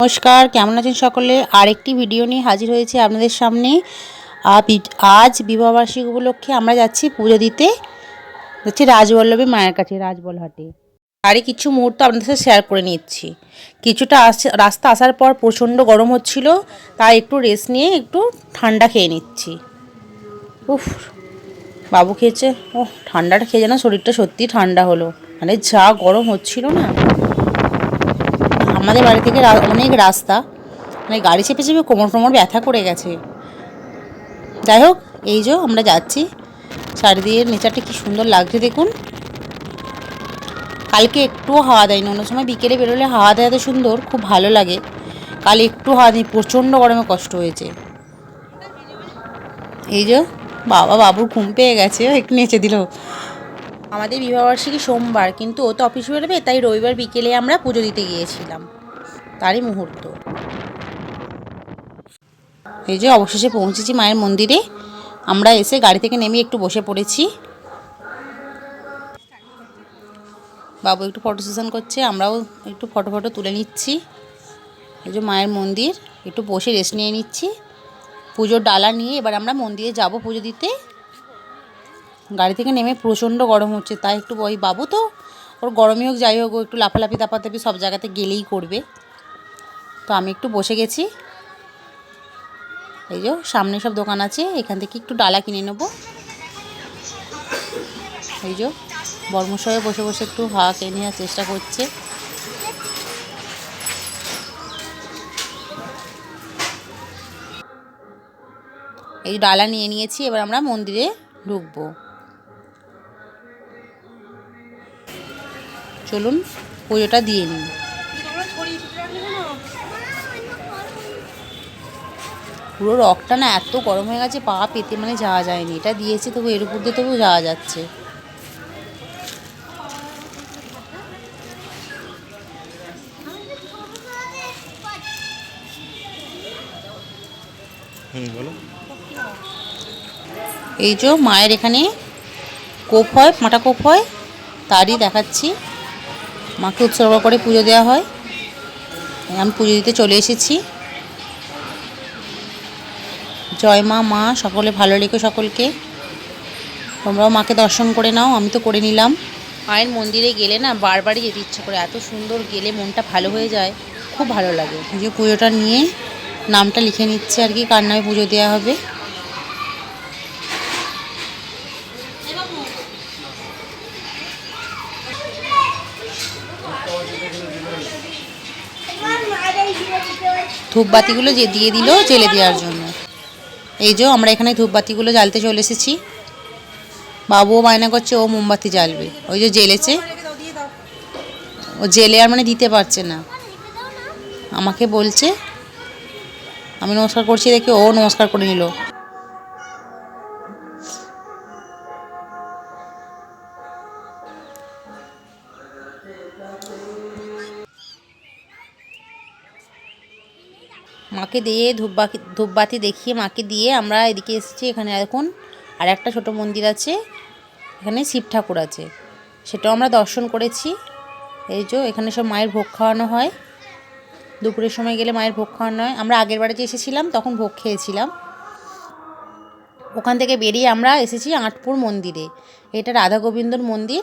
নমস্কার, কেমন আছেন সকলে? আরেকটি ভিডিও নিয়ে হাজির হয়েছে আপনাদের সামনে। আজ বিবাহবার্ষিকী উপলক্ষে আমরা যাচ্ছি পুজো দিতে, যাচ্ছি রাজবল্লভী মায়ের কাছে, রাজবলহাটে। তারই কিছু মুহূর্ত আপনাদের সাথে শেয়ার করে নিচ্ছি। কিছুটা রাস্তা আসার পর প্রচণ্ড গরম হচ্ছিল, তাই একটু রেস্ট নিয়ে একটু ঠান্ডা খেয়ে নিচ্ছি। উফ, বাবু খেয়েছে। ও, ঠান্ডাটা খেয়ে যেন শরীরটা সত্যি ঠান্ডা হলো। মানে যা গরম হচ্ছিল না। আমাদের বাড়ি থেকে অনেক রাস্তা, মানে গাড়ি চেপে চেপে কোমর ব্যথা করে গেছে। যাই হোক, এই যে আমরা যাচ্ছি। চারিদিকের নেচারটা কি সুন্দর লাগছে দেখুন। কালকে একটুও হাওয়া দেয়নি, অন্য সময় বিকেলে বেরোলে হাওয়া দেয় এত সুন্দর, খুব ভালো লাগে। কাল একটু হাওয়া নেই, প্রচণ্ড গরমে কষ্ট হয়েছে। এই যে বাবুর ঘুম পেয়ে গেছে, একটু নেচে দিল। আমাদের বিবাহবার্ষিকী সোমবার, কিন্তু ও তো অফিস বেরোবে, তাই রবিবার বিকেলে আমরা পুজো দিতে গিয়েছিলাম, তারই মুহূর্ত। এই যে অবশেষে পৌঁছেছি মায়ের মন্দিরে। আমরা এসে গাড়ি থেকে নেমে একটু বসে পড়েছি। বাবু একটু ফটো সেশন করছে, আমরাও একটু ফটো তুলে নিচ্ছি। এই যে মায়ের মন্দির, একটু বসে রেস্ট নিয়ে নিচ্ছি। পুজোর ডালা নিয়ে এবার আমরা মন্দিরে যাব পুজো দিতে। গাড়ি থেকে নেমে প্রচণ্ড গরম হচ্ছে, তাই একটু ওই বাবু তো ওর গরমই হোক যাই হোক, ও একটু লাফালাফি তাপাতাপি সব জায়গাতে গেলেই করবে। তো আমি একটু বসে গেছি। এই যে সামনে সব দোকান আছে, এখান থেকে একটু ডালা কিনে নেব। এই যে বর্মশাইও বসে বসে একটু হাওয়া খেয়ে নেওয়ার চেষ্টা করছে। এই ডালা নিয়ে নিয়েছি, এবার আমরা মন্দিরে ঢুকবো। চলুন পুজোটা দিয়ে নিই। পুরো রকটা না এত গরম হয়ে গেছে, পা পেতে মানে যাওয়া যায়নি। এটা দিয়েছি তবু এর উপর দিয়ে তবু যাওয়া যাচ্ছে। এই যে মায়ের এখানে কোপ হয়, মাটা কোপ হয়, তারই দেখাচ্ছি। মাকে উৎসর্গ করে পুজো দেওয়া হয়। আমি পুজো দিতে চলে এসেছি। জয় মা। মা সকলে ভালো রেখো সকলকে। তোমরাও মাকে দর্শন করে নাও, আমি তো করে নিলাম। মায়ের মন্দিরে গেলে না বারবারই যেতে ইচ্ছা করে, এত সুন্দর, গেলে মনটা ভালো হয়ে যায়, খুব ভালো লাগে। যে পুজোটা নিয়ে নামটা লিখে নিচ্ছে আর কি, কার নামে পুজো দেওয়া হবে। ধূপবাতিগুলো যে দিয়ে দিল জ্বেলে দেওয়ার জন্য। এই যে আমরা এখানে ধূপবাতিগুলো জ্বালতে চলে এসেছি। বাবুও বায়না করছে ও মোমবাতি জ্বালবে। ওই যে জ্বেলেছে, ও জেলে আর মানে দিতে পারছে না, আমাকে বলছে। আমি নমস্কার করছি দেখে ও নমস্কার করে নিল। মাকে দিয়ে ধূপবাতি দেখিয়ে মাকে দিয়ে আমরা এদিকে এসেছি। এখানে এখন আর একটা ছোটো মন্দির আছে, এখানে শিব ঠাকুর আছে, সেটাও আমরা দর্শন করেছি। এই যে এখানে সব মায়ের ভোগ খাওয়ানো হয়, দুপুরের সময় গেলে মায়ের ভোগ খাওয়ানো হয়। আমরা আগের বারে যে এসেছিলাম তখন ভোগ খেয়েছিলাম। ওখান থেকে বেরিয়ে আমরা এসেছি আঁটপুর মন্দিরে। এটা রাধা গোবিন্দর মন্দির।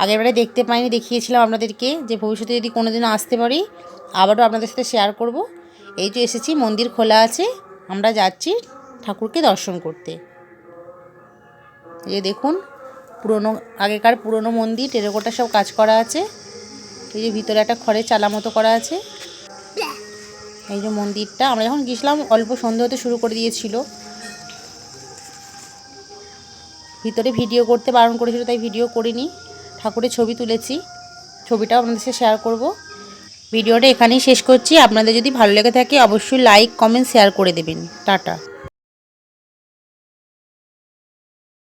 আগেরবারে দেখতে পাইনি, দেখিয়েছিলাম আপনাদেরকে, যে ভবিষ্যতে যদি কোনোদিনও আসতে পারি আবারও আপনাদের সাথে শেয়ার করব। এই যে এসেছি, মন্দির খোলা আছে, আমরা যাচ্ছি ঠাকুরকে দর্শন করতে। এই যে দেখুন, আগেকার পুরনো মন্দির, টেরাকোটা সব কাজ করা আছে। এই যে ভিতরে একটা খড়ের চালা মতো করা আছে। এই যে মন্দিরটা, আমরা যখন গেছিলাম অল্প সন্ধে হতে শুরু করে দিয়েছিল। ভিতরে ভিডিও করতে বারণ করেছিল, তাই ভিডিও করিনি। ঠাকুরের ছবি তুলেছি, ছবিটাও আপনাদের সাথে শেয়ার করব। ভিডিওটা এখানেই শেষ করছি। আপনাদের যদি ভালো লেগে থাকে অবশ্যই লাইক, কমেন্ট, শেয়ার করে দেবেন। টাটা।